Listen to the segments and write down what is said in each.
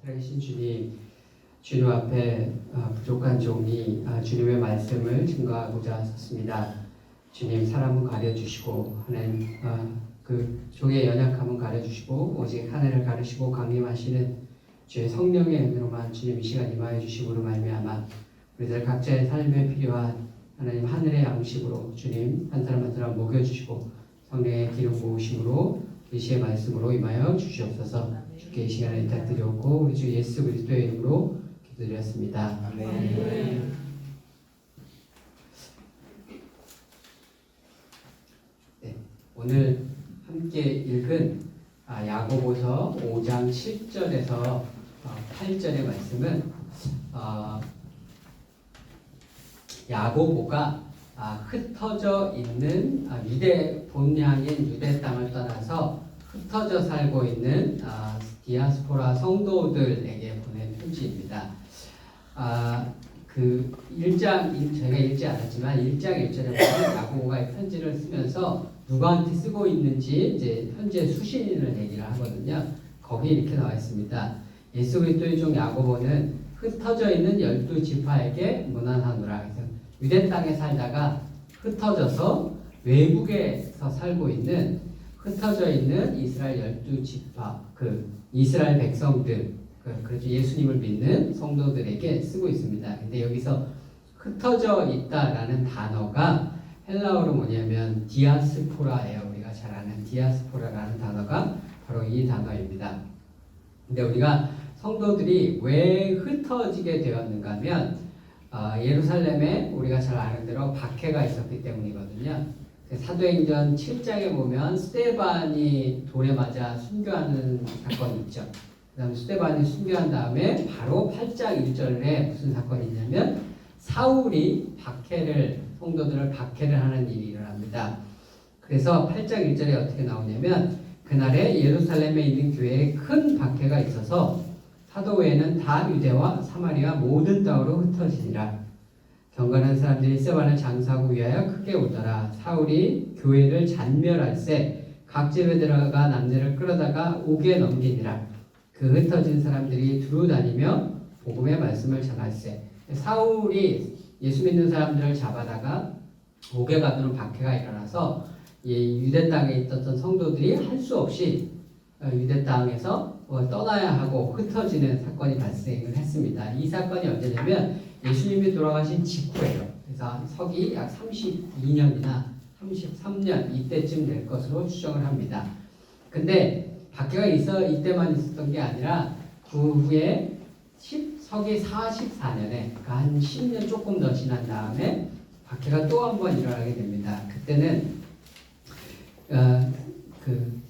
살아계신 주님, 주님 앞에 부족한 종이 주님의 말씀을 증거하고자 섰습니다. 주님, 사람은 가려주시고 하나님 그 종의 연약함은 가려주시고 오직 하늘을 가르시고 강림하시는 주의 성령의 은혜로만 주님 이 시간 임하여 주심으로 말미암아 우리들 각자의 삶에 필요한 하나님 하늘의 양식으로 주님 한 사람 한 사람 먹여주시고 성령의 기름 부으심으로 계시의 말씀으로 임하여 주시옵소서. 주께 이 시간에 부탁드렸고 우리 주 예수 그리스도의 이름으로 기도드렸습니다. 아멘. 네, 오늘 함께 읽은 야고보서 5장 7절에서 8절의 말씀은 야고보가 흩어져 있는 본향인 유대 땅을 떠나서 흩어져 살고 있는 디아스포라 성도들에게 보낸 편지입니다. 그 1장, 제가 읽지 않았지만 1장 1절에 보면 야고보가 이 편지를 쓰면서 누구한테 쓰고 있는지 이제 현재 수신인을 얘기를 하거든요. 거기에 이렇게 나와 있습니다. 예수 그리스도의 종 야고보는 흩어져 있는 12지파에게 문안하노라. 그래서 유대 땅에 살다가 흩어져서 외국에서 살고 있는 흩어져 있는 이스라엘 12지파 이스라엘 백성들 그래서 예수님을 믿는 성도들에게 쓰고 있습니다. 근데 여기서 흩어져 있다라는 단어가 헬라어로 뭐냐면 디아스포라예요. 우리가 잘 아는 디아스포라라는 단어가 바로 이 단어입니다. 근데 우리가 성도들이 왜 흩어지게 되었는가 하면 예루살렘에 우리가 잘 아는 대로 박해가 있었기 때문이거든요. 사도행전 7장에 보면 스데반이 돌에 맞아 순교하는 사건이 있죠. 그 다음에 스데반이 순교한 다음에 바로 8장 1절에 무슨 사건이 있냐면 사울이 성도들을 박해를 하는 일이 일어납니다. 그래서 8장 1절에 어떻게 나오냐면 그날에 예루살렘에 있는 교회에 큰 박해가 있어서 사도 외에는 다 유대와 사마리아 모든 땅으로 흩어지니라. 경건한 사람들이 스데반을 장사하고 위하여 크게 오더라. 사울이 교회를 잔멸할세 각 집에 들어가 남녀를 끌어다가 옥에 넘기니라. 그 흩어진 사람들이 두루 다니며 복음의 말씀을 전할세. 사울이 예수 믿는 사람들을 잡아다가 옥에 가두는 박해가 일어나서 유대 땅에 있었던 성도들이 할 수 없이 유대 땅에서 떠나야 하고 흩어지는 사건이 발생을 했습니다. 이 사건이 언제냐면 예수님이 돌아가신 직후예요. 그래서 서기 약 32년이나 33년 이때쯤 될 것으로 추정을 합니다. 근데 박해가 이때만 있었던 게 아니라 그 후에 서기 44년에 그러니까 한 10년 조금 더 지난 다음에 박해가 또 한 번 일어나게 됩니다. 그때는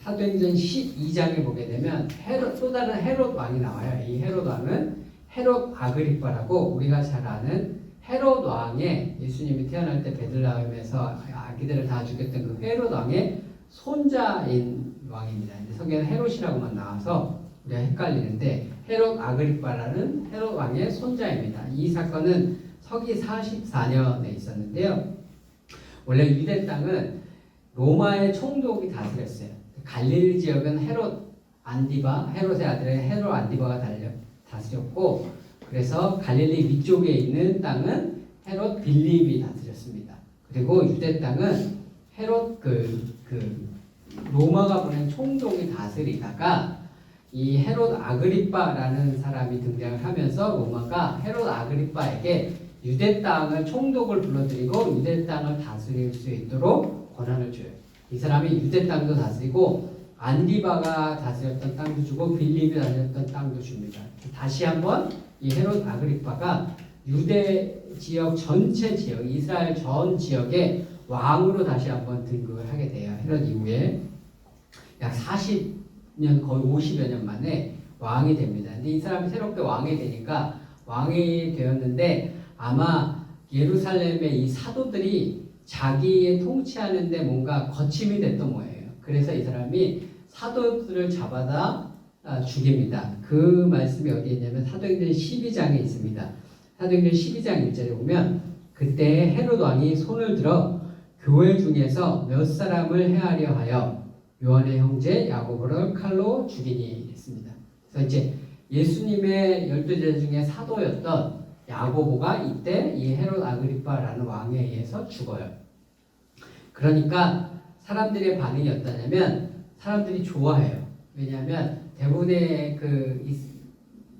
사도행전 12장에 보게 되면 또 다른 헤롯 왕이 나와요. 이 헤롯 왕은 헤롯 아그리빠라고 우리가 잘 아는 헤롯 왕의 예수님이 태어날 때 베들레헴에서 아기들을 다 죽였던 그 헤롯 왕의 손자인 왕입니다. 성경에는 헤롯이라고만 나와서 우리가 헷갈리는데 헤롯 아그리빠라는 헤롯 왕의 손자입니다. 이 사건은 서기 44년에 있었는데요. 원래 유대 땅은 로마의 총독이 다스렸어요. 갈릴리 지역은 헤롯의 아들인 헤롯 안디바가 다스렸고, 그래서 갈릴리 위쪽에 있는 땅은 헤롯 빌립이 다스렸습니다. 그리고 유대 땅은 헤롯 로마가 보낸 총독이 다스리다가 이 헤롯 아그리빠라는 사람이 등장을 하면서 로마가 헤롯 아그리빠에게 유대 땅을 총독을 불러들이고 유대 땅을 다스릴 수 있도록 권한을 줘요. 이 사람이 유대 땅도 다스리고 안디바가 다스렸던 땅도 주고 빌립이 다스렸던 땅도 줍니다. 다시 한번 이 헤롯 아그리빠가 유대 지역 전체 지역, 이스라엘 전 지역의 왕으로 다시 한번 등극을 하게 돼요. 헤롯 이후에 약 40년 거의 50여 년 만에 왕이 됩니다. 근데 이 사람이 새롭게 왕이 되니까 왕이 되었는데 아마 예루살렘의 이 사도들이 자기의 통치하는데 뭔가 거침이 됐던 모양이에요. 그래서 이 사람이 사도들을 잡아다 죽입니다. 그 말씀이 어디에 있냐면 사도행전 12장에 있습니다. 사도행전 12장 1절에 보면 그때 헤롯 왕이 손을 들어 교회 중에서 몇 사람을 해하려 하여 요한의 형제 야고보를 칼로 죽이니 했습니다. 그래서 이제 예수님의 12제자 중에 사도였던 야고보가 이때 이 헤롯 아그리파라는 왕에 의해서 죽어요. 그러니까 사람들의 반응이 어떠냐면 사람들이 좋아해요. 왜냐하면 대부분의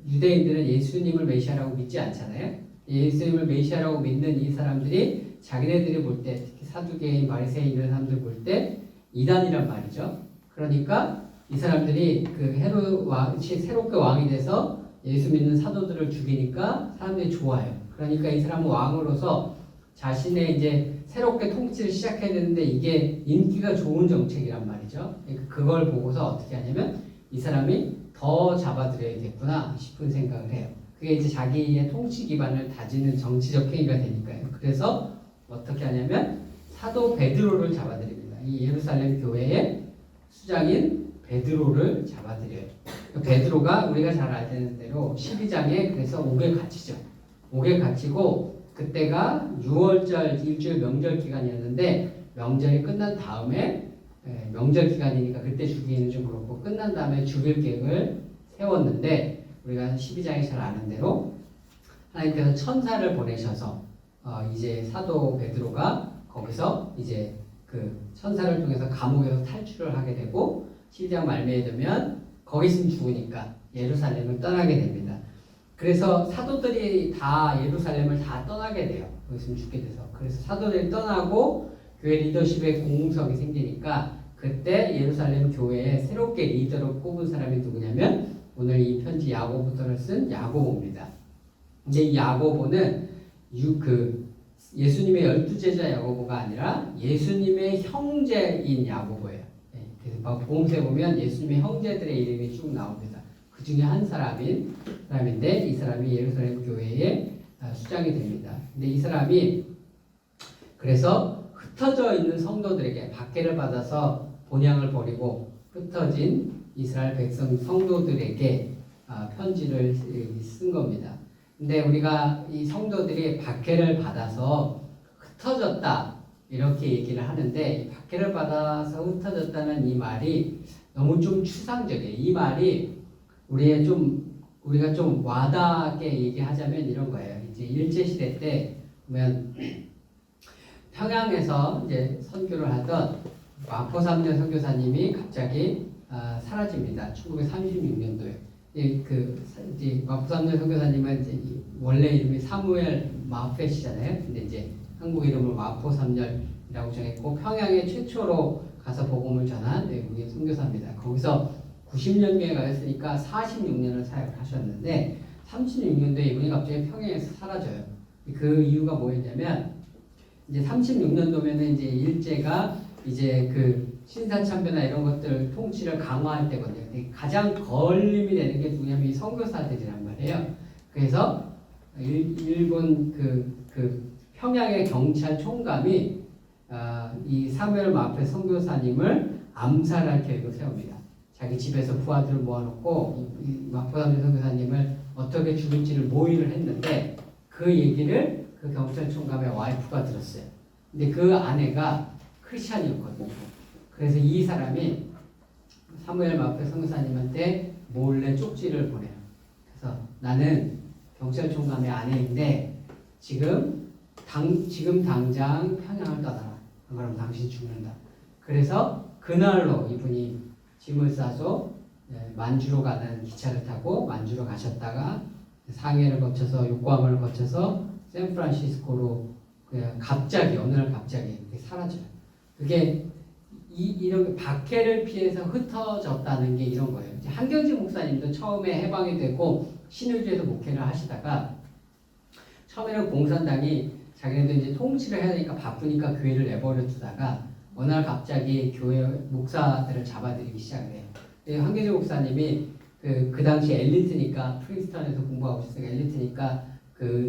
유대인들은 예수님을 메시아라고 믿지 않잖아요. 예수님을 메시아라고 믿는 이 사람들이 자기네들이 볼 때, 특히 사두개인, 바리새인 이런 사람들 볼 때 이단이란 말이죠. 그러니까 이 사람들이 헤롯 왕이 새롭게 왕이 돼서 예수 믿는 사도들을 죽이니까 사람들이 좋아해요. 그러니까 이 사람은 왕으로서 자신의 이제 새롭게 통치를 시작해야 되는데 이게 인기가 좋은 정책이란 말이죠. 그러니까 그걸 보고서 어떻게 하냐면 이 사람이 더 잡아들여야겠구나 싶은 생각을 해요. 그게 이제 자기의 통치 기반을 다지는 정치적 행위가 되니까요. 그래서 어떻게 하냐면 사도 베드로를 잡아들입니다. 이 예루살렘 교회의 수장인 베드로를 잡아들여요. 베드로가 우리가 잘 알는 대로 12장에 그래서 옥에 갇히죠. 옥에 갇히고 그때가 6월절 일주일 명절 기간이었는데 명절이 끝난 다음에 명절 기간이니까 그때 죽이기는 좀 그렇고 끝난 다음에 죽일 계획을 세웠는데 우리가 12장에 잘 아는 대로 하나님께서 천사를 보내셔서 이제 사도 베드로가 거기서 이제 그 천사를 통해서 감옥에서 탈출을 하게 되고 12장 말미에 되면 거기 있으면 죽으니까 예루살렘을 떠나게 됩니다. 그래서 사도들이 다 예루살렘을 다 떠나게 돼요. 거기 있으면 죽게 돼서. 그래서 사도들이 떠나고 교회 리더십의 공석이 생기니까 그때 예루살렘 교회에 새롭게 리더로 뽑은 사람이 누구냐면 오늘 이 편지 야고보서를 쓴 야고보입니다. 근데 이 야고보는 예수님의 12제자 야고보가 아니라 예수님의 형제인 야고보예요. 그래서 복음서에 보면 예수님의 형제들의 이름이 쭉 나옵니다. 그 중에 한 사람인데 이 사람이 예루살렘 교회의 수장이 됩니다. 근데 이 사람이 그래서 흩어져 있는 성도들에게 박해를 받아서 본향을 버리고 흩어진 이스라엘 백성 성도들에게 편지를 쓴 겁니다. 근데 우리가 이 성도들이 박해를 받아서 흩어졌다 이렇게 얘기를 하는데 이 박해를 받아서 흩어졌다는 이 말이 너무 좀 추상적이에요. 이 말이 우리가 좀 와닿게 얘기하자면 이런 거예요. 이제 일제시대 때 보면 평양에서 이제 선교를 하던 마포삼년 선교사님이 갑자기 사라집니다. 1936년도에. 이제 마포삼년 선교사님은 이제 원래 이름이 사무엘 마페시잖아요. 근데 이제 한국 이름을 마포삼년이라고 정했고 평양에 최초로 가서 복음을 전한 외국인 선교사입니다. 거기서 90년경에 가셨으니까 46년을 사역을 하셨는데 36년도에 이분이 갑자기 평양에서 사라져요. 그 이유가 뭐였냐면 이제 36년도면은 이제 일제가 이제 신사참배나 이런 것들 통치를 강화할 때거든요. 근데 가장 걸림이 되는 게 누구냐면 이 선교사들이란 말이에요. 그래서 일본 평양의 경찰 총감이 이 사무엘 마페 선교사님을 암살할 계획을 세웁니다. 자기 집에서 부하들을 모아놓고 이 마포삼년 선교사님을 어떻게 죽일지를 모의를 했는데 그 얘기를 그 경찰 총감의 와이프가 들었어요. 근데 그 아내가 크리스찬이었거든요. 그래서 이 사람이 사무엘 마페 선교사님한테 몰래 쪽지를 보내요. 그래서 나는 경찰 총감의 아내인데 지금 당장 평양을 떠나라. 안 그러면 당신 죽는다. 그래서 그날로 이분이 짐을 싸서 만주로 가는 기차를 타고 만주로 가셨다가 상해를 거쳐서 요코하마를 거쳐서 샌프란시스코로 어느 날 갑자기 사라져요. 그게 이런 박해를 피해서 흩어졌다는 게 이런 거예요. 한경지 목사님도 처음에 해방이 되고 신의주에서 목회를 하시다가 처음에는 공산당이 자기네도 이제 통치를 해야 되니까 바쁘니까 교회를 내버려 두다가 어느 날 갑자기 교회 목사들을 잡아들이기 시작을 해요. 한경지 목사님이 그 당시 엘리트니까 프린스턴에서 공부하고 있으니까 엘리트니까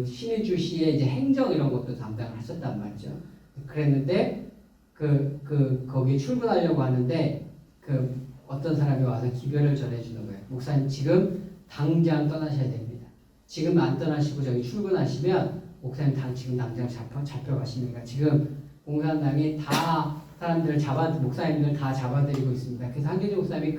신의주시의 이제 행정 이런 것도 담당을 하셨단 말이죠. 그랬는데 거기 출근하려고 하는데 어떤 사람이 와서 기별을 전해주는 거예요. 목사님 지금 당장 떠나셔야 됩니다. 지금 안 떠나시고 저기 출근하시면 목사님 지금 당장 잡혀가십니까? 지금 공산당이 다 사람들을 목사님들 다 잡아들이고 있습니다. 그래서 한경지 목사님이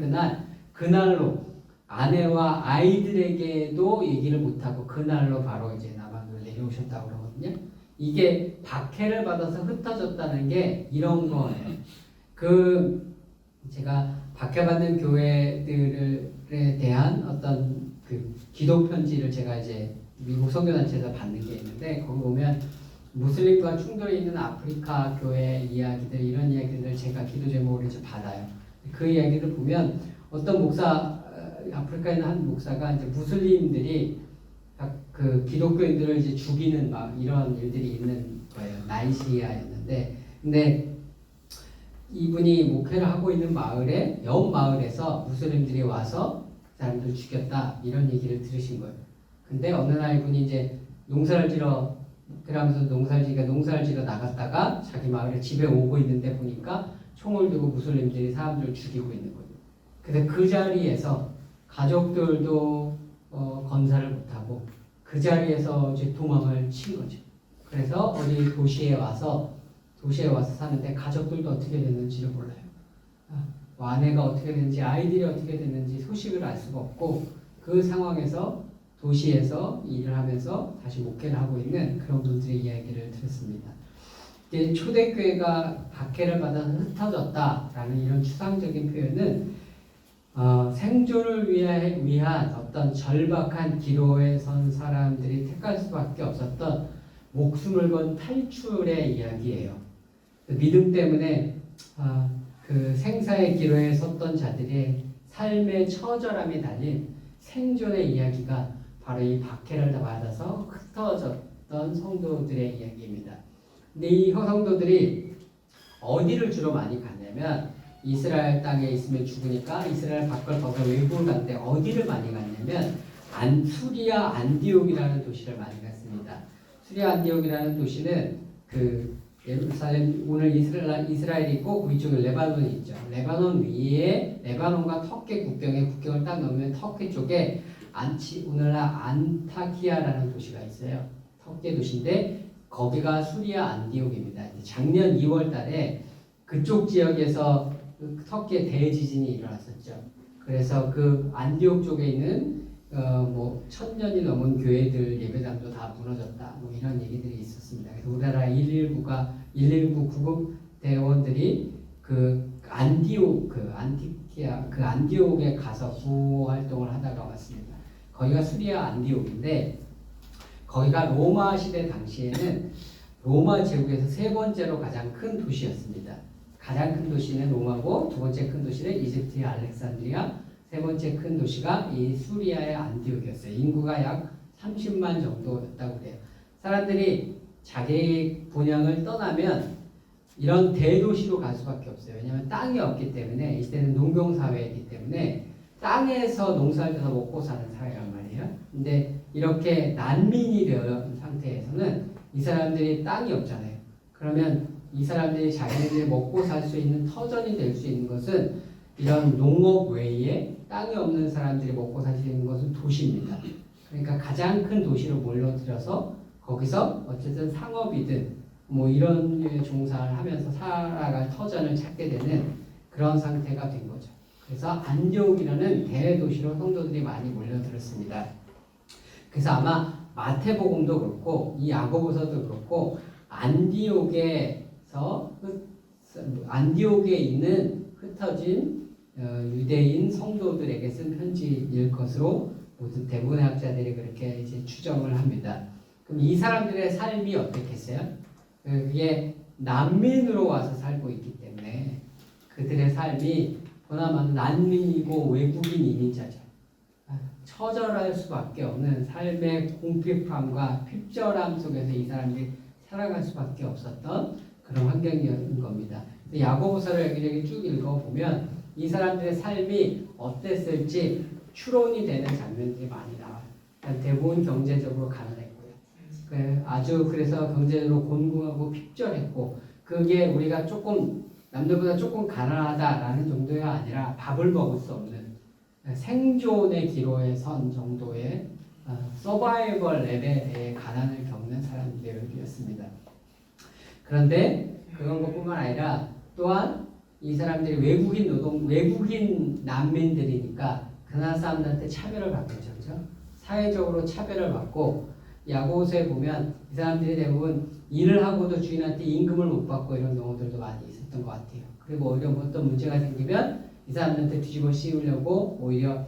그날로 아내와 아이들에게도 얘기를 못하고 그날로 바로 이제 남한으로 내려오셨다고 그러거든요. 이게 박해를 받아서 흩어졌다는 게 이런 거예요. 제가 박해받는 교회들에 대한 어떤 그 기도 편지를 제가 이제 미국 선교단체에서 받는 게 있는데, 거기 보면 무슬림과 충돌이 있는 아프리카 교회 이야기들, 이런 이야기들을 제가 기도 제목으로 이제 받아요. 그 이야기를 보면 어떤 아프리카에 있는 한 목사가 이제 무슬림들이 그 기독교인들을 이제 죽이는 막 이런 일들이 있는 거예요. 나이지리아였는데, 근데 이분이 목회를 하고 있는 마을에, 옆 마을에서 무슬림들이 와서 사람들을 죽였다, 이런 얘기를 들으신 거예요. 근데 어느 날 이분이 이제 농사를 지러 나갔다가 자기 마을에 집에 오고 있는데 보니까 총을 들고 무슬림들이 사람들을 죽이고 있는 거예요. 근데 그 자리에서 가족들도 건사를 못하고 그 자리에서 이제 도망을 친 거죠. 그래서 어디 도시에 와서 사는데 가족들도 어떻게 됐는지를 몰라요. 아내가 어떻게 됐는지, 아이들이 어떻게 됐는지 소식을 알 수가 없고, 그 상황에서 도시에서 일을 하면서 다시 목회를 하고 있는 그런 분들의 이야기를 들었습니다. 초대교회가 박해를 받아서 흩어졌다라는 이런 추상적인 표현은 생존을 위한 어떤 절박한 기로에 선 사람들이 택할 수밖에 없었던 목숨을 건 탈출의 이야기예요. 믿음 때문에 그 생사의 기로에 섰던 자들의 삶의 처절함이 달린 생존의 이야기가 바로 이 박해를 받아서 흩어졌던 성도들의 이야기입니다. 근데 이 성도들이 어디를 주로 많이 갔냐면, 이스라엘 땅에 있으면 죽으니까 이스라엘 밖을 벗어 외국을 갔는데 어디를 많이 갔냐면 수리아 안디옥이라는 도시를 많이 갔습니다. 수리아 안디옥이라는 도시는 그 예루살렘, 오늘 이스라엘이 있고 그 위쪽에 레바논이 있죠. 레바논 위에, 레바논과 터키 국경을 딱 넘으면 터키 쪽에 오늘날 안타키아라는 도시가 있어요. 터키 도시인데 거기가 수리아 안디옥입니다. 작년 2월 달에 그쪽 지역에서 터키에 대지진이 일어났었죠. 그래서 그 안디옥 쪽에 있는 1000년이 넘은 교회들 예배당도 다 무너졌다, 이런 얘기들이 있었습니다. 그래서 우리나라 119 구급 대원들이 안디옥에 가서 구호 활동을 하다가 왔습니다. 거기가 수리아 안디옥인데, 거기가 로마 시대 당시에는 로마 제국에서 세 번째로 가장 큰 도시였습니다. 가장 큰 도시는 로마고, 두 번째 큰 도시는 이집트의 알렉산드리아, 세 번째 큰 도시가 이 수리아의 안디옥이었어요. 인구가 약 30만 정도였다고 그래요. 사람들이 자기 본향을 떠나면 이런 대도시로 갈 수밖에 없어요. 왜냐하면 땅이 없기 때문에, 이때는 농경사회이기 때문에 땅에서 농사를 져서 먹고 사는 사회란 말이에요. 근데 이렇게 난민이 되어 상태에서는 이 사람들이 땅이 없잖아요. 그러면 이 사람들이 자기네들이 먹고 살 수 있는 터전이 될 수 있는 것은, 이런 농업 외에 땅이 없는 사람들이 먹고 살 수 있는 것은 도시입니다. 그러니까 가장 큰 도시로 몰려들어서 거기서 어쨌든 상업이든 이런 류의 종사를 하면서 살아갈 터전을 찾게 되는 그런 상태가 된 거죠. 그래서 안디옥이라는 대도시로 성도들이 많이 몰려들었습니다. 그래서 아마 마태복음도 그렇고 이 야고보서도 그렇고 안디옥에 있는 흩어진 유대인 성도들에게 쓴 편지일 것으로 모든 대부분의 학자들이 그렇게 이제 추정을 합니다. 그럼 이 사람들의 삶이 어떻겠어요? 그게 난민으로 와서 살고 있기 때문에 그들의 삶이 보나마나 난민이고 외국인 이민자죠. 처절할 수밖에 없는 삶의 공핍함과 핍절함 속에서 이 사람들이 살아갈 수밖에 없었던 그런 환경이었던 겁니다. 야고보서를 여기저기 쭉 읽어보면 이 사람들의 삶이 어땠을지 추론이 되는 장면들이 많이 나와요. 대부분 경제적으로 가난했고요. 그래서 경제적으로 곤궁하고 핍절했고, 그게 우리가 남들보다 조금 가난하다라는 정도가 아니라 밥을 먹을 수 없는 생존의 기로에 선 정도의 서바이벌 레벨의 가난을 겪는 사람들이었습니다. 그런데 그런 것뿐만 아니라 또한 이 사람들이 외국인 난민들이니까 가나안 사람들한테 차별을 받고 있죠. 그죠? 사회적으로 차별을 받고 야고보서에 보면 이 사람들이 대부분 일을 하고도 주인한테 임금을 못 받고 이런 경우들도 많이 있었던 것 같아요. 그리고 오히려 뭐 어떤 문제가 생기면 이 사람들한테 뒤집어 씌우려고 오히려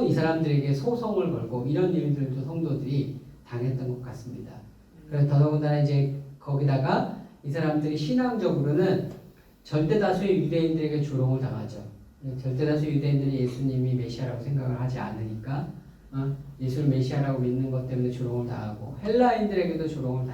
이 사람들에게 소송을 걸고 이런 일들도 성도들이 당했던 것 같습니다. 그래서 더더군다나 이제 거기다가 이 사람들이 신앙적으로는 절대다수의 유대인들에게 조롱을 당하죠. 절대다수 유대인들이 예수님이 메시아라고 생각을 하지 않으니까 예수를 메시아라고 믿는 것 때문에 조롱을 당하고 헬라인들에게도 조롱을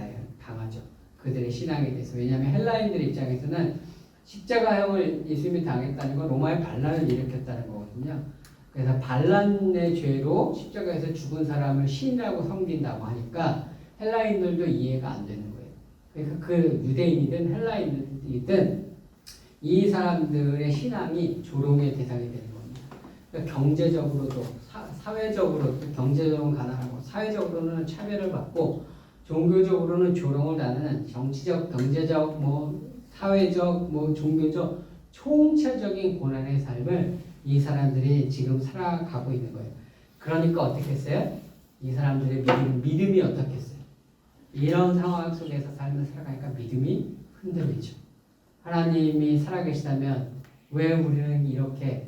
당하죠. 그들의 신앙에 대해서. 왜냐하면 헬라인들 입장에서는 십자가형을 예수님이 당했다는 건 로마의 반란을 일으켰다는 거거든요. 그래서 반란의 죄로 십자가에서 죽은 사람을 신이라고 섬긴다고 하니까 헬라인들도 이해가 안 되는 거예요. 그러니까 그 유대인이든 헬라인이든 이 사람들의 신앙이 조롱의 대상이 되는 겁니다. 그러니까 경제적으로도 사회적으로 경제적으로는 가난하고 사회적으로는 차별을 받고 종교적으로는 조롱을 당하는 정치적, 경제적, 사회적, 종교적 총체적인 고난의 삶을 이 사람들이 지금 살아가고 있는 거예요. 그러니까 어떻게 했어요? 이 사람들의 믿음이 어떻게 했어요? 이런 상황 속에서 삶을 살아가니까 믿음이 흔들리죠. 하나님이 살아계시다면 왜 우리는 이렇게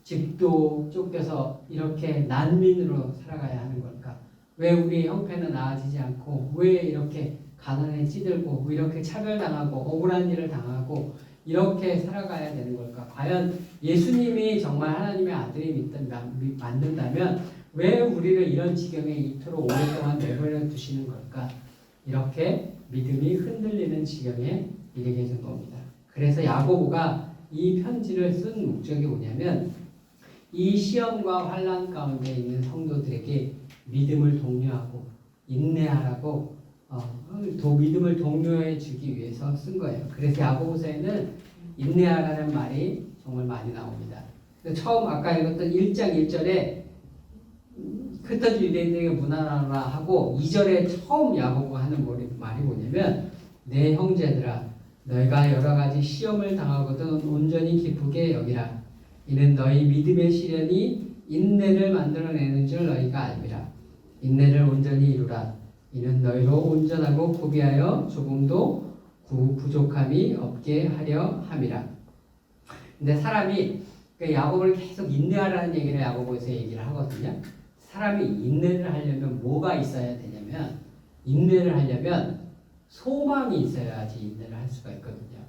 집도 쫓겨서 이렇게 난민으로 살아가야 하는 걸까? 왜 우리 형편은 나아지지 않고 왜 이렇게 가난에 찌들고 이렇게 차별당하고 억울한 일을 당하고 이렇게 살아가야 되는 걸까? 과연 예수님이 정말 하나님의 아들이 맞는다면 왜 우리를 이런 지경에 이토록 오랫동안 내버려 두시는 걸까? 이렇게 믿음이 흔들리는 지경에 이르게 된 겁니다. 그래서 야고보가 이 편지를 쓴 목적이 뭐냐면 이 시험과 환난 가운데 있는 성도들에게 믿음을 독려하고 인내하라고 믿음을 독려해 주기 위해서 쓴 거예요. 그래서 야고보서에는 인내하라는 말이 정말 많이 나옵니다. 처음 아까 읽었던 1장 1절에 흩어진 유대인들에게 문안하라 하고 2절에 처음 야고보가 하는 말이 뭐냐면 내 형제들아 너희가 여러 가지 시험을 당하거든 온전히 기쁘게 여기라. 이는 너희 믿음의 시련이 인내를 만들어내는 줄 너희가 알미라. 인내를 온전히 이루라. 이는 너희로 온전하고 구비하여 조금도 부족함이 없게 하려 함이라. 근데 사람이 야고보를 계속 인내하라는 얘기를 야고보에서 얘기를 하거든요. 사람이 인내를 하려면 뭐가 있어야 되냐면 인내를 하려면 소망이 있어야지 인내를 할 수가 있거든요.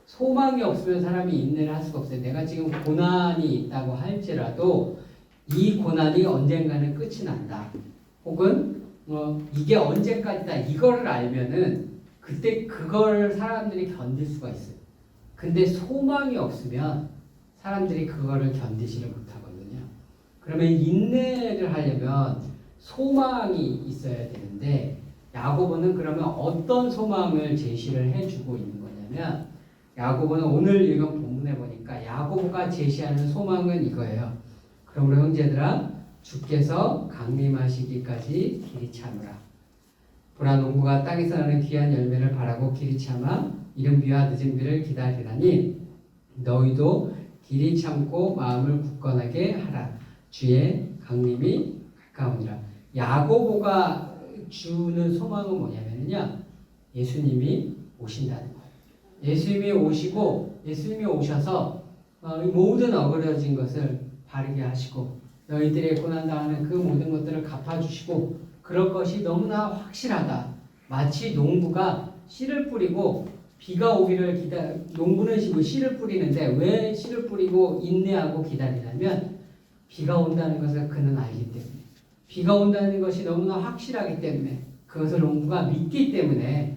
소망이 없으면 사람이 인내를 할 수가 없어요. 내가 지금 고난이 있다고 할지라도 이 고난이 언젠가는 끝이 난다. 혹은 이게 언제까지다. 이거를 알면은 그때 그걸 사람들이 견딜 수가 있어요. 근데 소망이 없으면 사람들이 그거를 견디지를 못하거든요. 그러면 인내를 하려면 소망이 있어야 되는데 야고보는 그러면 어떤 소망을 제시를 해주고 있는 거냐면 야고보는 오늘 읽은 본문에 보니까 야고보가 제시하는 소망은 이거예요. 그러므로 형제들아 주께서 강림하시기까지 길이 참으라. 보라 농부가 땅에서 나는 귀한 열매를 바라고 길이 참아 이른 비와 늦은 비를 기다리라니 너희도 길이 참고 마음을 굳건하게 하라. 주의 강림이 가까우니라. 야고보가 주는 소망은 뭐냐면요. 예수님이 오신다는 거예요. 예수님이 오시고 예수님이 오셔서 모든 어그러진 것을 바르게 하시고 너희들의 고난당하는 그 모든 것들을 갚아주시고 그럴 것이 너무나 확실하다. 마치 농부가 씨를 뿌리고 비가 오기를 농부는 씨를 뿌리는데 왜 씨를 뿌리고 인내하고 기다리냐면 비가 온다는 것을 그는 알기 때문에 비가 온다는 것이 너무나 확실하기 때문에 그것을 농부가 믿기 때문에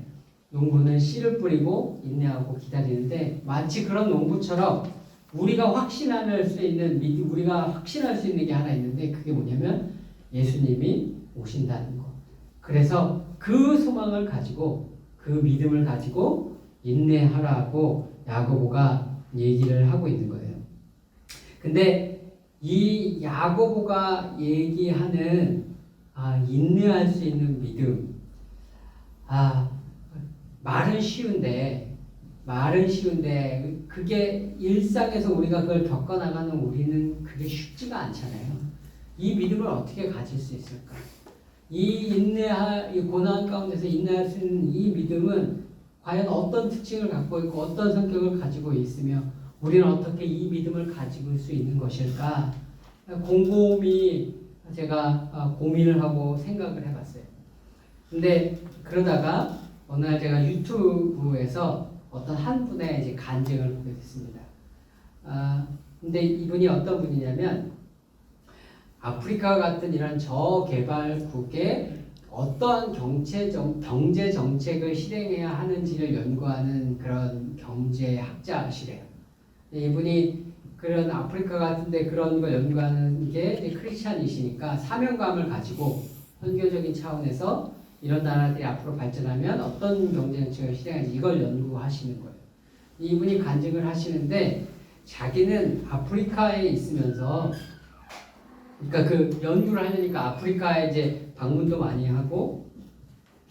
농부는 씨를 뿌리고 인내하고 기다리는데 마치 그런 농부처럼 우리가 확신할 수 있는 게 하나 있는데 그게 뭐냐면 예수님이 오신다는 것. 그래서 그 소망을 가지고 그 믿음을 가지고 인내하라고 야고보가 얘기를 하고 있는 거예요. 근데 이 야고보가 얘기하는 인내할 수 있는 믿음 말은 쉬운데 말은 쉬운데 그게 일상에서 우리가 그걸 겪어나가는 우리는 그게 쉽지가 않잖아요. 이 믿음을 어떻게 가질 수 있을까? 이 고난 가운데서 인내할 수 있는 이 믿음은 과연 어떤 특징을 갖고 있고 어떤 성격을 가지고 있으며 우리는 어떻게 이 믿음을 가지고 수 있는 것일까? 곰곰이 제가 고민을 하고 생각을 해봤어요. 근데 그러다가 어느 날 제가 유튜브에서 어떤 한 분의 이제 간증을 보게 됐습니다. 근데 이분이 어떤 분이냐면 아프리카 같은 이런 저개발국에 어떤 경제 정책을 실행해야 하는지를 연구하는 그런 경제학자시래요. 이분이 그런 아프리카 같은데 그런 걸 연구하는 게 크리스찬이시니까 사명감을 가지고 선교적인 차원에서 이런 나라들이 앞으로 발전하면 어떤 경제 정책을 실행하는지 이걸 연구하시는 거예요. 이분이 간증을 하시는데 자기는 아프리카에 있으면서 그러니까 그 연구를 하려니까 아프리카에 이제 방문도 많이 하고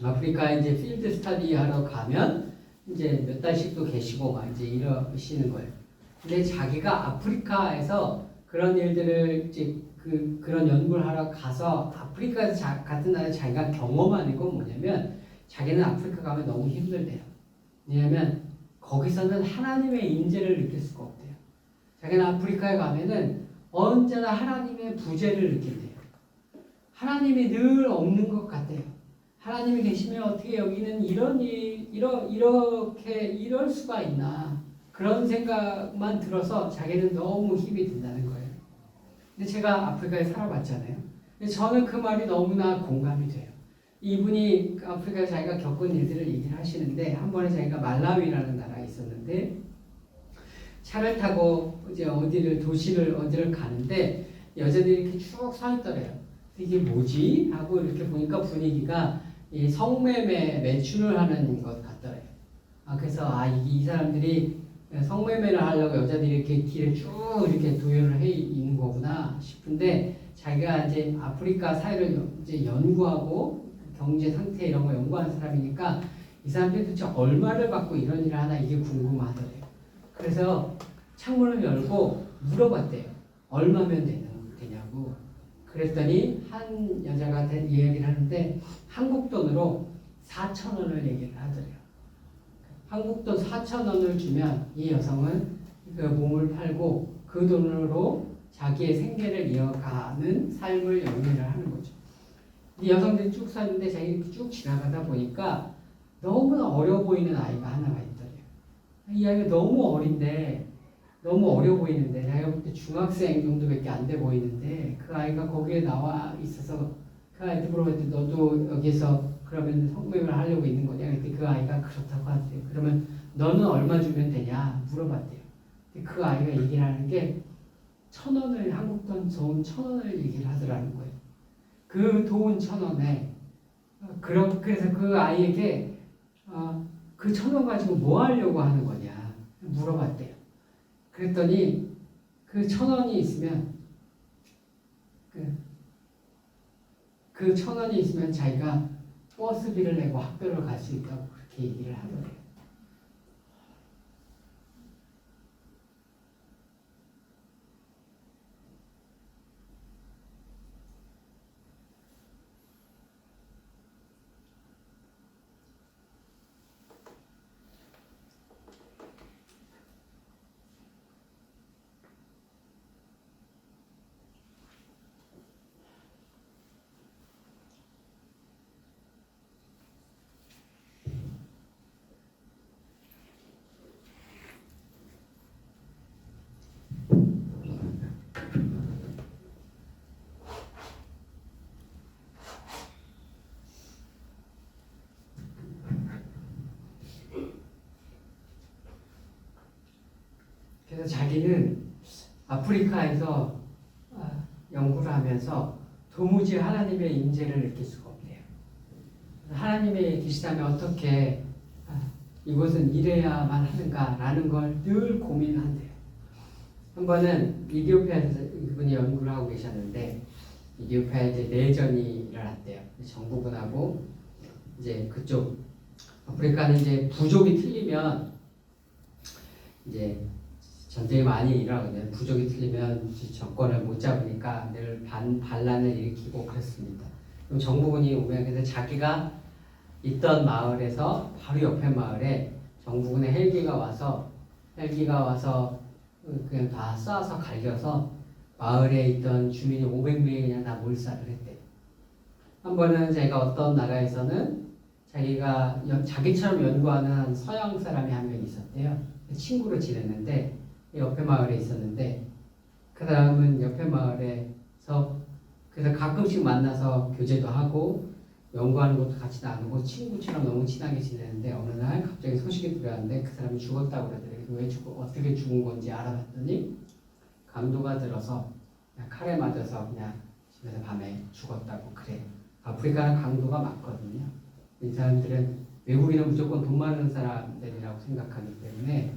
아프리카에 이제 필드 스터디 하러 가면 이제 몇 달씩도 계시고 막 이제 이러시는 거예요. 근데 자기가 아프리카에서 그런 일들을 이제 그런 연구를 하러 가서 아프리카에서 같은 나라에 자기가 경험하는 건 뭐냐면 자기는 아프리카 가면 너무 힘들대요. 왜냐하면 거기서는 하나님의 임재를 느낄 수가 없대요. 자기는 아프리카에 가면은 언제나 하나님의 부재를 느낀대요. 하나님이 늘 없는 것 같대요. 하나님이 계시면 어떻게 여기는 이렇게 이럴 수가 있나 그런 생각만 들어서 자기는 너무 힘이 든다는 거예요. 근데 제가 아프리카에 살아봤잖아요. 근데 저는 그 말이 너무나 공감이 돼요. 이분이 아프리카에 자기가 겪은 일들을 얘기를 하시는데 한 번에 자기가 말라위라는 나라에 있었는데 차를 타고 이제 도시를 어디를 가는데 여자들이 이렇게 쭉 서 있더래요. 이게 뭐지? 하고 이렇게 보니까 분위기가 이 성매매 매춘을 하는 것 같더래요. 그래서 이 사람들이 성매매를 하려고 여자들이 이렇게 길에 쭉 이렇게 도열을 해 있는 거구나 싶은데 자기가 이제 아프리카 사회를 이제 연구하고 경제 상태 이런 거 연구하는 사람이니까 이 사람들이 도대체 얼마를 받고 이런 일을 하나 이게 궁금하더래요. 그래서 창문을 열고 물어봤대요. 얼마면 되냐고. 그랬더니 한 여자가 이야기를 하는데 한국 돈으로 4,000원을 얘기를 하더래요. 한국 돈 4,000원을 주면 이 여성은 그 몸을 팔고 그 돈으로 자기의 생계를 이어가는 삶을 영위를 하는 거죠. 이 여성들이 쭉 사는데 자기 쭉 지나가다 보니까 너무나 어려 보이는 아이가 하나가 있더래요. 이 아이가 너무 어린데 너무 어려 보이는데 자기가 볼 때 중학생 정도밖에 안 돼 보이는데 그 아이가 거기에 나와 있어서 그 아이한테 물어봤더니 너도 여기서 그러면 성매매를 하려고 있는 거냐? 그랬더니 그 아이가 그렇다고 하대요. 그러면 너는 얼마 주면 되냐? 물어봤대요. 그 아이가 얘기를 하는 게 1,000원을 한국 돈 좋은 1,000원을 얘기를 하더라는 거예요. 그 좋은 1,000원에 그래서 그 아이에게 그 1,000원 가지고 뭐 하려고 하는 거냐? 물어봤대요. 그랬더니 그 1,000원이 있으면 그 1,000원이 있으면 자기가 버스비를 내고 학교를 갈 수 있다고 그렇게 얘기를 하더래요. 그래서 자기는 아프리카에서 연구를 하면서 도무지 하나님의 임재를 느낄 수가 없대요. 하나님의 계시다면 어떻게 이곳은 이래야만 하는가라는 걸 늘 고민한대요. 한 번은 이디오피아에서 이분이 연구를 하고 계셨는데 이디오피아에 이제 내전이 일어났대요. 정부군하고 이제 그쪽 아프리카는 이제 부족이 틀리면 이제 전쟁이 많이 일어나거든요. 부족이 틀리면 정권을 못 잡으니까 늘 반란을 일으키고 그렇습니다. 그럼 정부군이 오면 그래서 자기가 있던 마을에서 바로 옆에 마을에 정부군의 헬기가 와서 그냥 다 쏴서 갈겨서 마을에 있던 주민이 500명이 그냥 다 몰살을 했대요. 한 번은 제가 어떤 나라에서는 자기처럼 연구하는 서양 사람이 한 명 있었대요. 친구로 지냈는데 옆에 마을에 있었는데 그 사람은 옆에 마을에서 그래서 가끔씩 만나서 교제도 하고 연구하는 것도 같이 나누고 친구처럼 너무 친하게 지내는데 어느 날 갑자기 소식이 들어왔는데 그 사람이 죽었다고 그러더래요. 어떻게 죽은 건지 알아봤더니 강도가 들어서 그냥 칼에 맞아서 그냥 집에서 밤에 죽었다고 그래요. 아프리카는 강도가 많거든요. 이 사람들은 외국인은 무조건 돈 많은 사람들이라고 생각하기 때문에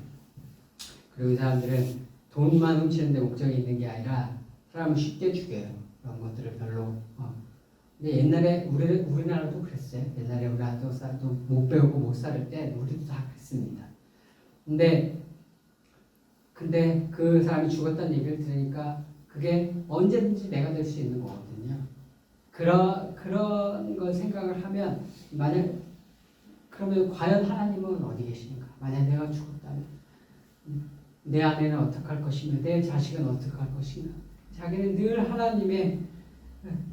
그리고 이 사람들은 돈만 훔치는 데 목적이 있는 게 아니라 사람을 쉽게 죽여요. 그런 것들을 별로. 근데 옛날에 우리나라도 그랬어요. 옛날에 우리나라도 못 배우고 못 살을 때 우리도 다 그랬습니다. 근데 그 사람이 죽었다는 얘기를 들으니까 그게 언제든지 내가 될 수 있는 거거든요. 그런 걸 생각을 하면 그러면 과연 하나님은 어디 계십니까? 만약 내가 죽었다면 내 아내는 어떻게 할 것이며 내 자식은 어떻게 할 것인가? 자기는 늘 하나님의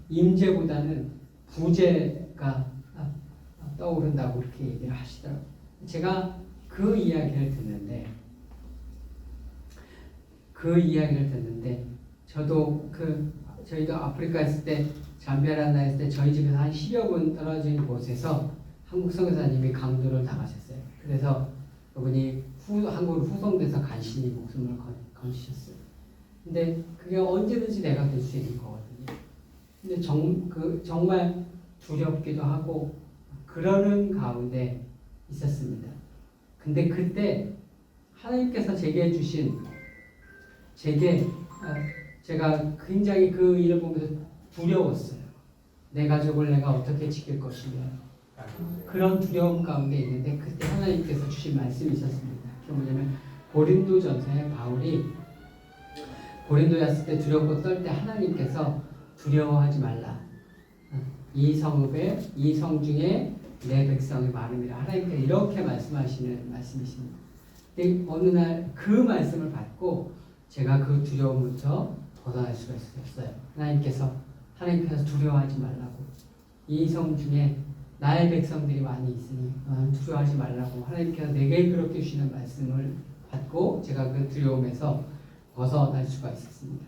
임재보다는 부재가 떠오른다고 그렇게 얘기를 하시더라고요. 제가 그 이야기를 듣는데 저희도 아프리카 있을 때 잠비아라는 나라 있을 때 저희 집에서 한 10여 분 떨어진 곳에서 한국 선교사님이 강도를 당하셨어요. 그래서 그분이 한국으로 후송돼서 간신히 목숨을 건지셨어요. 근데 그게 언제든지 내가 될 수 있는 거거든요. 근데 정말 두렵기도 하고 그러는 가운데 있었습니다. 근데 그때 하나님께서 제게 주신 제가 굉장히 그 일을 보면서 두려웠어요. 내 가족을 내가 어떻게 지킬 것이며 그런 두려움 가운데 있는데 그때 하나님께서 주신 말씀이 있었습니다. 그게 뭐냐면 고린도전서에 바울이 고린도에 왔을 때 두렵고 떨 때 하나님께서 두려워하지 말라. 이 성 중에 내 백성이 많음이라. 하나님께서 이렇게 말씀하시는 말씀이십니다. 근데 어느 날 그 말씀을 받고 제가 그 두려움부터 벗어날 수가 있었어요. 하나님께서 두려워하지 말라고. 이 성 중에 나의 백성들이 많이 있으니 두려워하지 말라고 하나님께서 내게 그렇게 주시는 말씀을 받고 제가 그 두려움에서 벗어날 수가 있었습니다.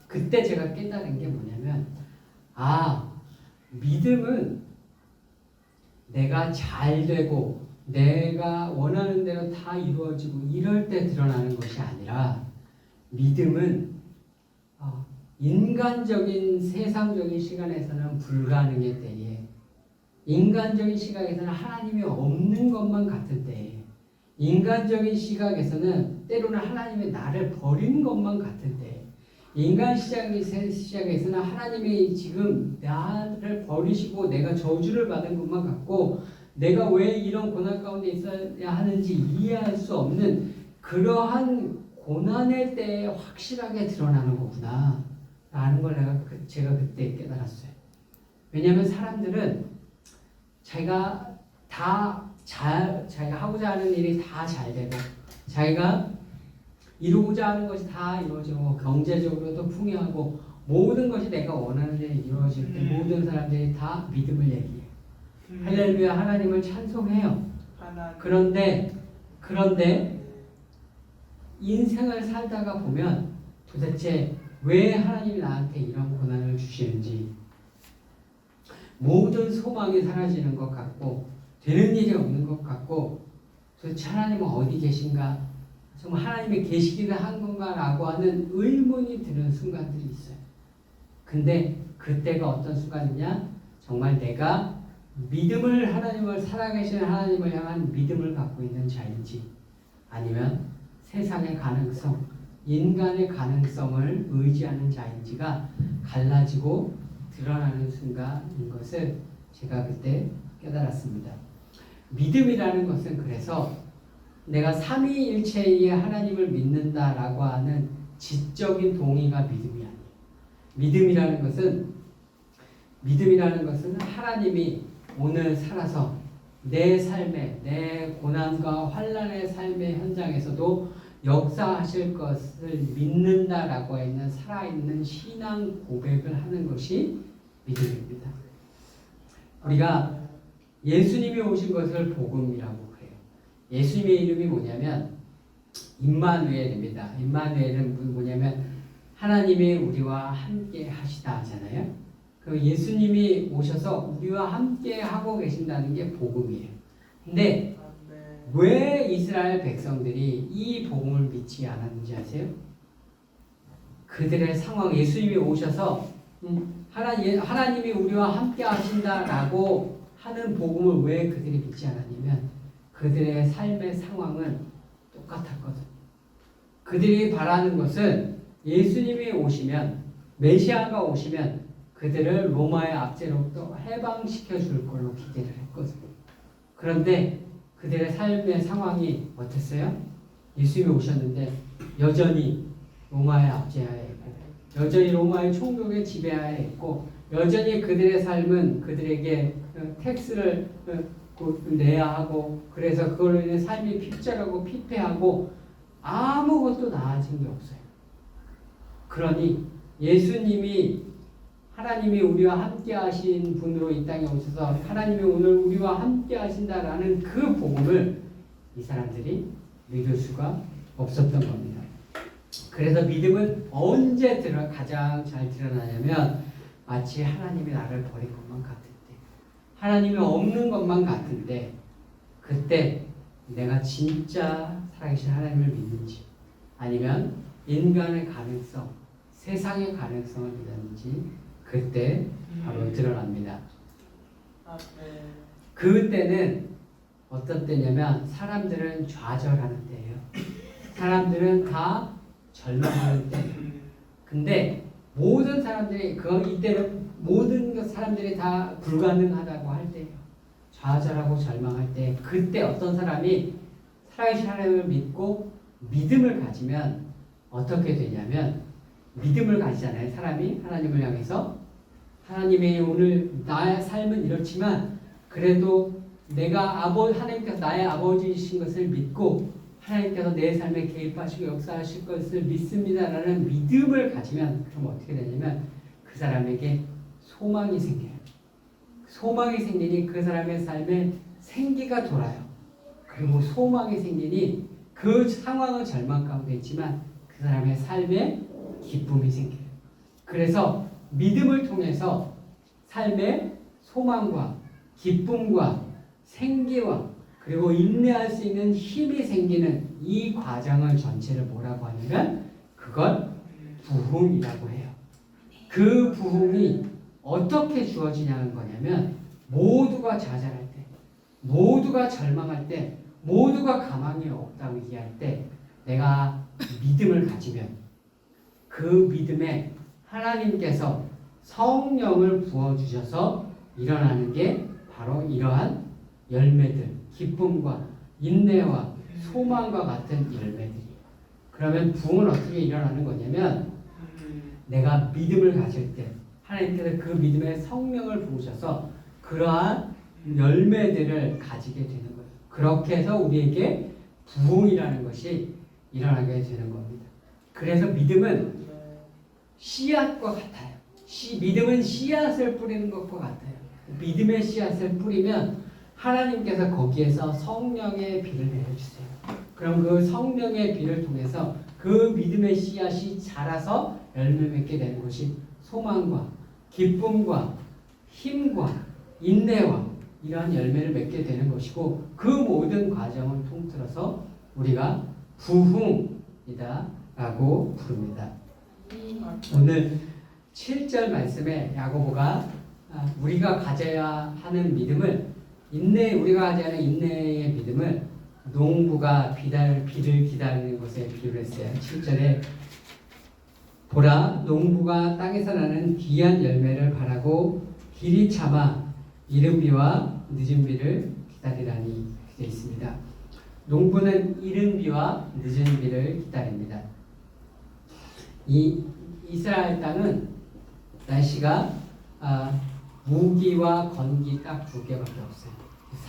그때 제가 깨달은 게 뭐냐면 믿음은 내가 잘 되고 내가 원하는 대로 다 이루어지고 이럴 때 드러나는 것이 아니라 믿음은 인간적인 세상적인 시간에서는 불가능의 때에 인간적인 시각에서는 하나님이 없는 것만 같은 때에 인간적인 시각에서는 때로는 하나님이 나를 버리는 것만 같은 때에 인간 시작에서는 하나님이 지금 나를 버리시고 내가 저주를 받은 것만 같고 내가 왜 이런 고난 가운데 있어야 하는지 이해할 수 없는 그러한 고난의 때에 확실하게 드러나는 거구나 라는 걸 제가 그때 깨달았어요. 왜냐하면 사람들은 자기가 하고자 하는 일이 다 잘 되고 자기가 이루고자 하는 것이 다 이루어지고 경제적으로도 풍요하고 모든 것이 내가 원하는 대로 이루어질 때 모든 사람들이 다 믿음을 얘기해요. 할렐루야 하나님을 찬송해요. 그런데 인생을 살다가 보면 도대체 왜 하나님이 나한테 이런 고난을 주시는지 모든 소망이 사라지는 것 같고 되는 일이 없는 것 같고 도대체 하나님은 어디 계신가? 정말 하나님이 계시기는 한 건가라고 하는 의문이 드는 순간들이 있어요. 근데 그때가 어떤 순간이냐? 정말 내가 하나님을 살아계신 하나님을 향한 믿음을 갖고 있는 자인지 아니면 세상의 가능성, 인간의 가능성을 의지하는 자인지가 갈라지고 드러나는 순간인 것을 제가 그때 깨달았습니다. 믿음이라는 것은 그래서 내가 삼위일체의 하나님을 믿는다라고 하는 지적인 동의가 믿음이 아니에요. 믿음이라는 것은 하나님이 오늘 살아서 내 삶에, 내 고난과 환난의 삶의 현장에서도 역사하실 것을 믿는다라고 있는 살아있는 신앙 고백을 하는 것이 믿음입니다. 우리가 예수님이 오신 것을 복음이라고 해요. 예수님의 이름이 뭐냐면 임마누엘입니다. 임마누엘은 뭐냐면 하나님이 우리와 함께 하시다 하잖아요. 그 예수님이 오셔서 우리와 함께 하고 계신다는 게 복음이에요. 근데 왜 이스라엘 백성들이 이 복음을 믿지 않았는지 아세요? 그들의 상황, 예수님이 오셔서 하나님이 우리와 함께 하신다라고 하는 복음을 왜 그들이 믿지 않았냐면 그들의 삶의 상황은 똑같았거든. 그들이 바라는 것은 예수님이 오시면, 메시아가 오시면 그들을 로마의 압제로부터 해방시켜 줄 걸로 기대를 했거든. 그런데 그들의 삶의 상황이 어땠어요? 예수님이 오셨는데 여전히 로마의 압제하에 있고, 여전히 로마의 총독의 지배하에 있고, 여전히 그들의 삶은 그들에게 텍스를 내야 하고, 그래서 그걸로 인해 삶이 핍절하고 피폐하고 아무것도 나아진 게 없어요. 그러니 예수님이 하나님이 우리와 함께 하신 분으로 이 땅에 오셔서 하나님이 오늘 우리와 함께 하신다라는 그 복음을 이 사람들이 믿을 수가 없었던 겁니다. 그래서 믿음은 언제 가장 잘 드러나냐면 마치 하나님이 나를 버린 것만 같을 때, 하나님이 없는 것만 같은데 그때 내가 진짜 살아계신 하나님을 믿는지 아니면 인간의 가능성, 세상의 가능성을 믿었는지 그때 바로 드러납니다. 그때는 어떤 때냐면 사람들은 좌절하는 때예요. 사람들은 다 절망하는 때. 근데 모든 사람들이 이때는 모든 사람들이 다 불가능하다고 할 때예요. 좌절하고 절망할 때, 그때 어떤 사람이 살아계신 하나님을 믿고 믿음을 가지면 어떻게 되냐면, 믿음을 가지잖아요. 사람이 하나님을 향해서 하나님이 오늘 나의 삶은 이렇지만 그래도 내가 하나님께서 나의 아버지이신 것을 믿고 하나님께서 내 삶에 개입하시고 역사하실 것을 믿습니다라는 믿음을 가지면 그럼 어떻게 되냐면 그 사람에게 소망이 생겨요. 소망이 생기니 그 사람의 삶에 생기가 돌아요. 그리고 소망이 생기니 그 상황은 절망 가운데 있지만 그 사람의 삶에 기쁨이 생겨요. 그래서 믿음을 통해서 삶의 소망과 기쁨과 생기와 그리고 인내할 수 있는 힘이 생기는 이 과정을 전체를 뭐라고 하냐면 그걸 부흥이라고 해요. 그 부흥이 어떻게 주어지냐는 거냐면 모두가 좌절할 때, 모두가 절망할 때, 모두가 가망이 없다고 얘기할 때 내가 믿음을 가지면 그 믿음에 하나님께서 성령을 부어주셔서 일어나는 게 바로 이러한 열매들, 기쁨과 인내와 소망과 같은 열매들이에요. 그러면 부흥은 어떻게 일어나는 거냐면 내가 믿음을 가질 때 하나님께서 그 믿음에 성령을 부으셔서 그러한 열매들을 가지게 되는 거예요. 그렇게 해서 우리에게 부흥이라는 것이 일어나게 되는 겁니다. 그래서 믿음은 씨앗과 같아요. 믿음은 씨앗을 뿌리는 것과 같아요. 믿음의 씨앗을 뿌리면 하나님께서 거기에서 성령의 비를 내려주세요. 그럼 그 성령의 비를 통해서 그 믿음의 씨앗이 자라서 열매 맺게 되는 것이 소망과 기쁨과 힘과 인내와 이러한 열매를 맺게 되는 것이고 그 모든 과정을 통틀어서 우리가 부흥이다 라고 부릅니다. 오늘 7절 말씀에 야고보가 우리가 가져야 하는 믿음을 우리가 가져야 하는 인내의 믿음을 농부가 비를 기다리는 것에 비유를 했어요. 7절에 보라 농부가 땅에서 나는 귀한 열매를 바라고 길이 참아 이른 비와 늦은 비를 기다리라니 되어 있습니다. 농부는 이른 비와 늦은 비를 기다립니다. 이 이스라엘 땅은 날씨가 무기와 건기 딱 두 개밖에 없어요.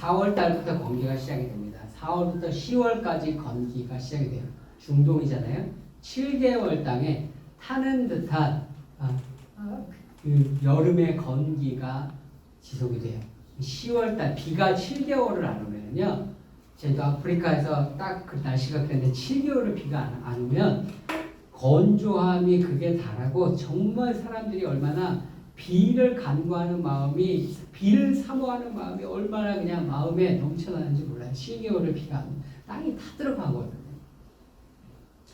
4월 달부터 건기가 시작이 됩니다. 4월부터 10월까지 건기가 시작이 돼요. 중동이잖아요. 7개월 땅에 타는 듯한 그 여름의 건기가 지속이 돼요. 10월달 비가 7개월을 안 오면요. 제도 아프리카에서 딱 그 날씨가 그랬는데 7개월을 비가 안 오면 건조함이 극에 달하고 정말 사람들이 얼마나 비를 간구하는 마음이 비를 사모하는 마음이 얼마나 그냥 마음에 넘쳐나는지 몰라요. 7개월을 비가 안 오면 땅이 다 들어가거든요.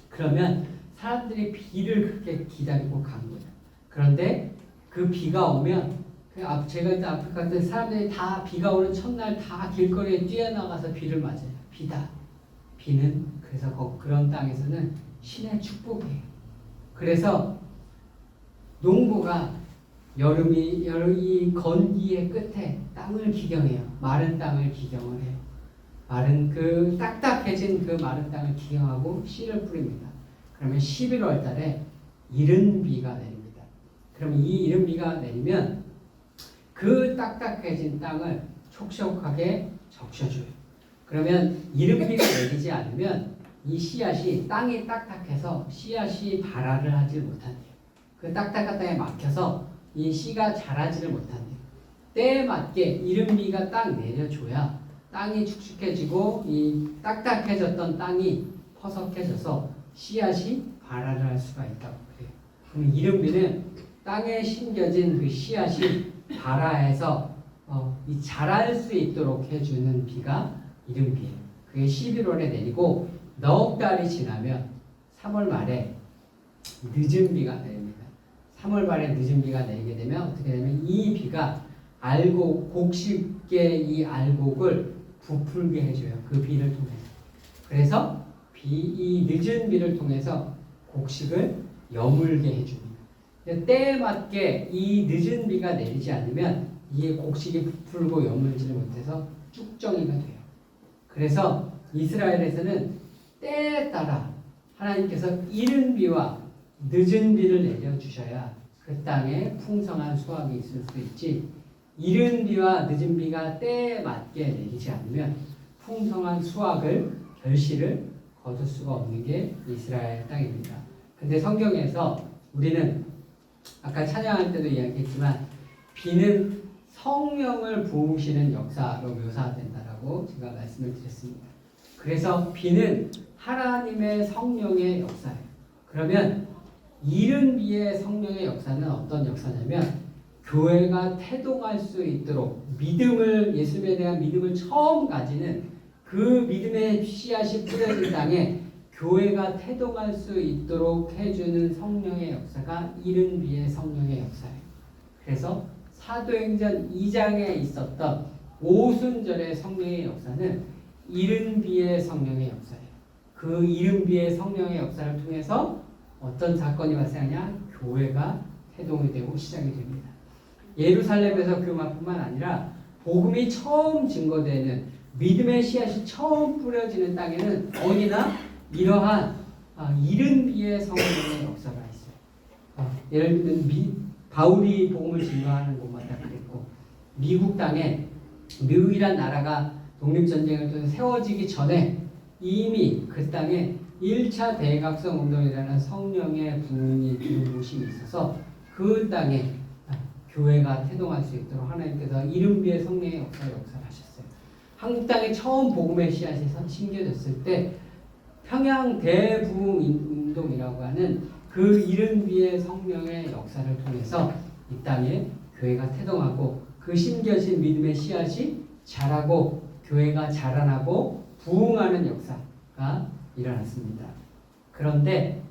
그러면 사람들이 비를 그렇게 기다리고 간 거예요. 그런데 그 비가 오면 제가 그때 아프리카 때 사람들이 다 비가 오는 첫날 다 길거리에 뛰어나가서 비를 맞아요. 비다. 비는 그래서 그런 땅에서는 신의 축복이에요. 그래서 농부가 이 건기의 끝에 땅을 기경해요. 마른 땅을 기경을 해요. 마른 그 딱딱해진 그 마른 땅을 기경하고 씨를 뿌립니다. 그러면 11월 달에 이른 비가 내립니다. 그러면 이 이른 비가 내리면 그 딱딱해진 땅을 촉촉하게 적셔줘요. 그러면 이른 비가 내리지 않으면 이 씨앗이 땅이 딱딱해서 씨앗이 발화를 하지 못한대요. 그 딱딱한 땅에 막혀서 이 씨가 자라지를 못한대요. 때에 맞게 이른 비가 딱 내려줘야 땅이 축축해지고 이 딱딱해졌던 땅이 퍼석해져서 씨앗이 발화를 할 수가 있다고 그래요. 그럼 이른 비는 땅에 심겨진 그 씨앗이 발화해서 이 자랄 수 있도록 해주는 비가 이른 비예요. 그게 11월에 내리고 넉 달이 지나면 3월 말에 늦은 비가 내립니다. 3월 말에 늦은 비가 내리게 되면 어떻게 되냐면 이 비가 곡식의 이 알곡을 부풀게 해줘요. 그 비를 통해서. 그래서 이 늦은 비를 통해서 곡식을 여물게 해줍니다. 때에 맞게 이 늦은 비가 내리지 않으면 이 곡식이 부풀고 여물지를 못해서 쭉정이가 돼요. 그래서 이스라엘에서는 때에 따라 하나님께서 이른 비와 늦은 비를 내려주셔야 그 땅에 풍성한 수확이 있을 수 있지, 이른 비와 늦은 비가 때에 맞게 내리지 않으면 풍성한 수확을 결실을 거둘 수가 없는 게 이스라엘 땅입니다. 근데 성경에서 우리는 아까 찬양할 때도 이야기했지만 비는 성령을 부으시는 역사로 묘사된다라고 제가 말씀을 드렸습니다. 그래서 비는 하나님의 성령의 역사예요. 그러면 이른 비의 성령의 역사는 어떤 역사냐면 교회가 태동할 수 있도록 예수님에 대한 믿음을 처음 가지는 그 믿음의 씨앗이 뿌려진 땅에 교회가 태동할 수 있도록 해주는 성령의 역사가 이른 비의 성령의 역사예요. 그래서 사도행전 2장에 있었던 오순절의 성령의 역사는 이른 비의 성령의 역사예요. 그 이른 비의 성령의 역사를 통해서 어떤 사건이 발생하냐? 교회가 태동이 되고 시작이 됩니다. 예루살렘에서 그뿐만 아니라 복음이 처음 증거되는 믿음의 씨앗이 처음 뿌려지는 땅에는 어디나 이러한 이른 비의 성령의 역사가 있어요. 예를 들면 바울이 복음을 증거하는 곳마다 그랬고, 미국 땅에 미국이란 나라가 독립전쟁을 통해 세워지기 전에 이미 그 땅에 1차 대각성 운동이라는 성령의 부으심이 있어서 그 땅에 교회가 태동할 수 있도록 하나님께서 이른 비의 성령의 역사를 하셨어요. 한국 땅에 처음 복음의 씨앗이 심겨졌을 때 평양 대부흥 운동이라고 하는 그 이른 비의 성령의 역사를 통해서 이 땅에 교회가 태동하고 그 심겨진 믿음의 씨앗이 자라고 교회가 자라나고 부흥하는 역사가 일어났습니다. 그런데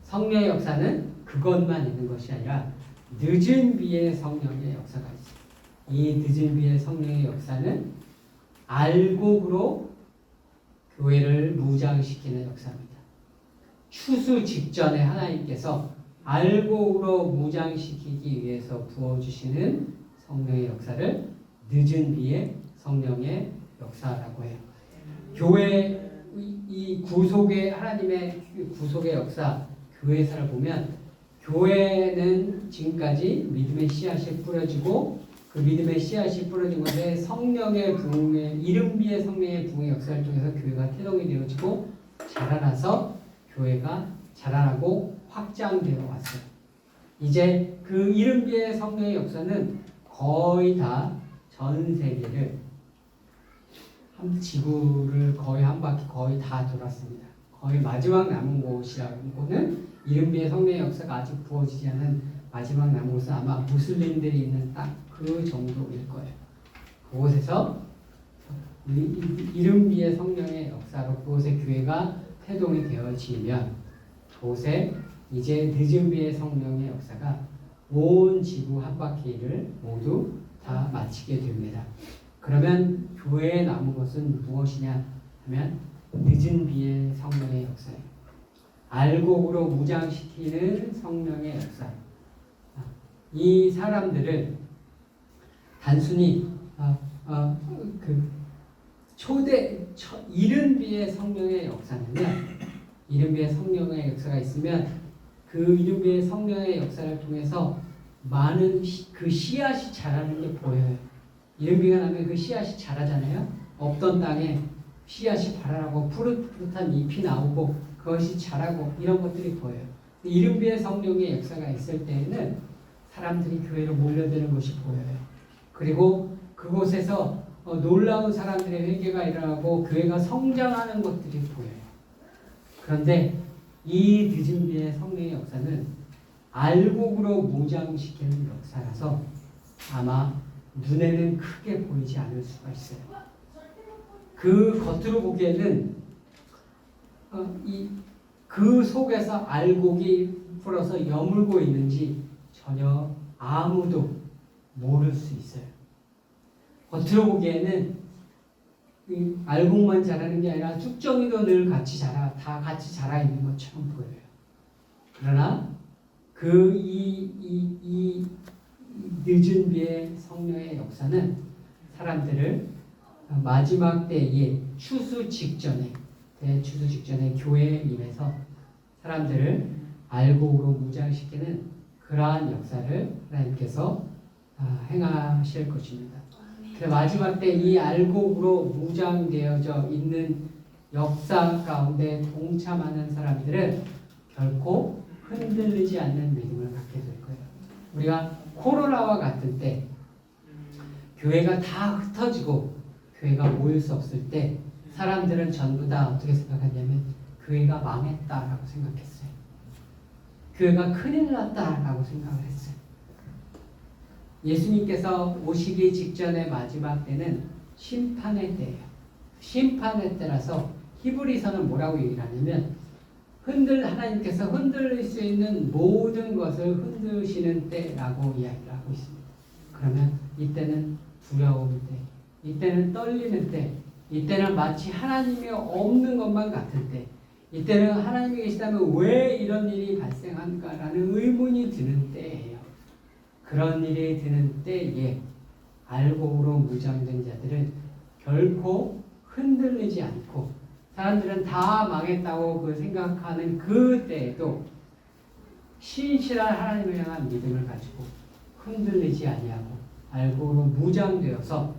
성령의 역사는 그것만 있는 것이 아니라 늦은 비의 성령의 역사가 있습니다. 이 늦은 비의 성령의 역사는 알곡으로 교회를 무장시키는 역사입니다. 추수 직전에 하나님께서 알곡으로 무장시키기 위해서 부어주시는 성령의 역사를 늦은 비의 성령의 역사라고 해요. 교회 이 구속의 하나님의 구속의 역사, 교회사를 보면 교회는 지금까지 믿음의 씨앗이 뿌려지고 그 믿음의 씨앗이 뿌려진 것에 성령의 부흥의 이른비의 성령의 부흥의 역사를 통해서 교회가 태동이 되어지고 자라나서 교회가 자라나고 확장되어 왔어요. 이제 그 이른비의 성령의 역사는 거의 다 전 세계를 지구를 거의 한 바퀴 거의 다 돌았습니다. 거의 마지막 남은 곳이라고는 이른비의 성령의 역사가 아직 부어지지 않은 마지막 남은 곳은 아마 무슬림들이 있는 딱 그 정도일 거예요. 그곳에서 이른비의 성령의 역사로 그곳에 교회가 태동이 되어지면 그곳에 이제 늦은비의 성령의 역사가 온 지구 한 바퀴를 모두 다 마치게 됩니다. 그러면 교회에 남은 것은 무엇이냐 하면 늦은비의 성령의 역사예요. 알곡으로 무장시키는 성령의 역사. 이 사람들을 단순히 이른비의 성령의 역사는요. 이른비의 성령의 역사가 있으면 그 이른비의 성령의 역사를 통해서 많은 그 씨앗이 자라는 게 보여요. 이른비가 나면 그 씨앗이 자라잖아요. 없던 땅에 씨앗이 발아나고 푸릇푸릇한 잎이 나오고 그것이 자라고 이런 것들이 보여요. 이른비의 성령의 역사가 있을 때에는 사람들이 교회로 몰려드는 것이 보여요. 그리고 그곳에서 놀라운 사람들의 회개가 일어나고 교회가 성장하는 것들이 보여요. 그런데 이 늦은비의 성령의 역사는 알곡으로 무장시키는 역사라서 아마 눈에는 크게 보이지 않을 수가 있어요. 그 겉으로 보기에는 그 속에서 알곡이 풀어서 여물고 있는지 전혀 아무도 모를 수 있어요. 겉으로 보기에는 알곡만 자라는 게 아니라 쭉정이도 늘 다 같이 자라 있는 것처럼 보여요. 그러나 이 늦은 비의 성령의 역사는 사람들을 마지막 때에 추수 직전에 교회에 임해서 사람들을 알곡으로 무장시키는 그러한 역사를 하나님께서 행하실 것입니다. 마지막 때 이 알곡으로 무장되어져 있는 역사 가운데 동참하는 사람들은 결코 흔들리지 않는 믿음을 갖게 될 거예요. 우리가 코로나와 같은 때 교회가 다 흩어지고 교회가 모일 수 없을 때 사람들은 전부 다 어떻게 생각하냐면 교회가 망했다라고 생각했어요. 교회가 큰일 났다라고 생각을 했어요. 예수님께서 오시기 직전의 마지막 때는 심판의 때예요. 심판의 때라서 히브리서는 뭐라고 얘기를 하냐면 하나님께서 흔들릴 수 있는 모든 것을 흔드시는 때라고 이야기를 하고 있습니다. 그러면 이때는 두려움 때, 이때는 떨리는 때, 이때는 마치 하나님이 없는 것만 같은 때, 이때는 하나님이 계시다면 왜 이런 일이 발생한가라는 의문이 드는 때예요. 그런 일이 드는 때에 알곡으로 무장된 자들은 결코 흔들리지 않고 사람들은 다 망했다고 생각하는 그 때에도 신실한 하나님을 향한 믿음을 가지고 흔들리지 아니하고 알곡으로 무장되어서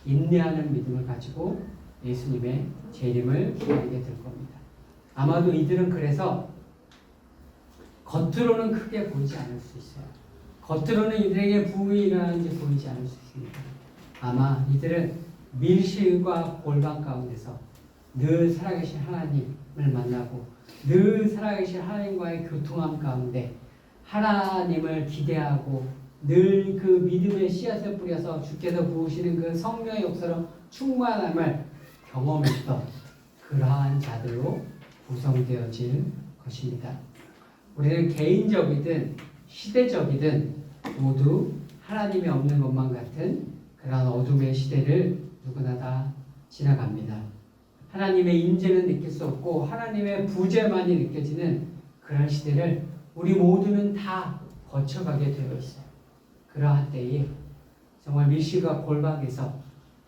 인내하는 믿음을 가지고 예수님의 재림을 기다리게 될 겁니다. 아마도 이들은 그래서 겉으로는 크게 보이지 않을 수 있어요. 겉으로는 이들에게 부흥이 일어나는지 보이지 않을 수 있습니다. 아마 이들은 밀실과 골방 가운데서 늘 살아계신 하나님을 만나고 늘 살아계신 하나님과의 교통함 가운데 하나님을 기대하고 늘 그 믿음의 씨앗을 뿌려서 주께서 부으시는 그 성령의 역사로 충만함을 경험했던 그러한 자들로 구성되어질 것입니다. 우리는 개인적이든 시대적이든 모두 하나님이 없는 것만 같은 그런 어둠의 시대를 누구나 다 지나갑니다. 하나님의 임재는 느낄 수 없고 하나님의 부재만이 느껴지는 그런 시대를 우리 모두는 다 거쳐가게 되어 있어요. 그러한 때에 정말 밀실과 골방에서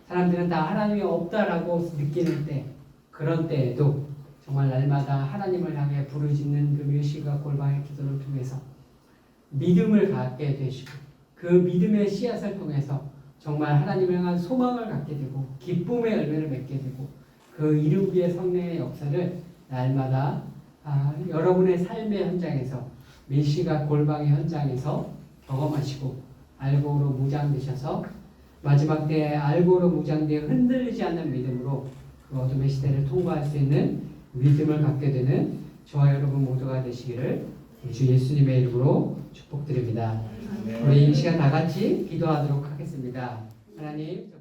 사람들은 다 하나님이 없다라고 느끼는 때, 그런 때에도 정말 날마다 하나님을 향해 부르짖는 그 밀실과 골방의 기도를 통해서 믿음을 갖게 되시고 그 믿음의 씨앗을 통해서 정말 하나님을 향한 소망을 갖게 되고 기쁨의 열매를 맺게 되고 그 이름 위의 성령의 역사를 날마다 여러분의 삶의 현장에서 밀실과 골방의 현장에서 경험하시고 알고로 무장되셔서 마지막 때에 알고로 무장되어 흔들리지 않는 믿음으로 그 어둠의 시대를 통과할 수 있는 믿음을 갖게 되는 저와 여러분 모두가 되시기를 주 예수님의 이름으로 축복드립니다. 우리 이 시간 다 같이 기도하도록 하겠습니다. 하나님.